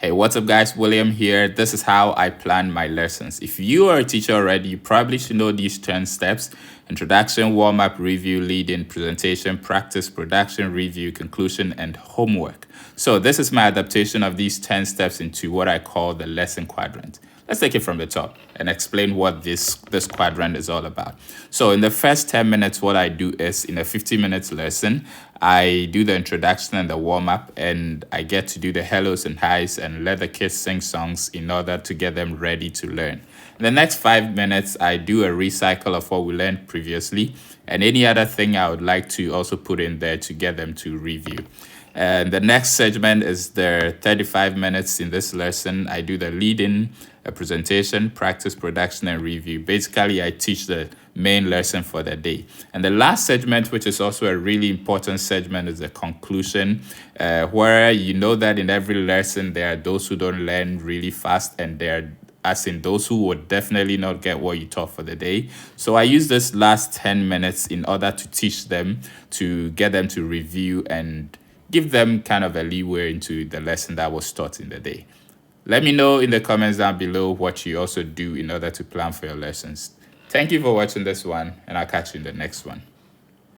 Hey, what's up guys? William here. This is how I plan my lessons. If you are a teacher already, you probably should know these 10 steps: introduction, warm-up, review, lead-in, presentation, practice, production, review, conclusion, and homework. So this is my adaptation of these 10 steps into what I call the lesson quadrant. Let's take it from the top and explain what this quadrant is all about. So in the first 10 minutes, what I do is, in a 50 minutes lesson, I do the introduction and the warm-up, and I get to do the hellos and highs and let the kids sing songs in order to get them ready to learn. In the next 5 minutes, I do a recycle of what we learned previously and any other thing I would like to also put in there to get them to review. And the next segment is the 35 minutes in this lesson. I do the lead-in, a presentation, practice, production, and review. Basically, I teach the main lesson for the day. And the last segment, which is also a really important segment, is the conclusion, where you know that in every lesson, there are those who don't learn really fast, and there are, as in those who would definitely not get what you taught for the day. So I use this last 10 minutes in order to teach them, to get them to review and give them kind of a leeway into the lesson that was taught in the day. Let me know in the comments down below what you also do in order to plan for your lessons. Thank you for watching this one, and I'll catch you in the next one.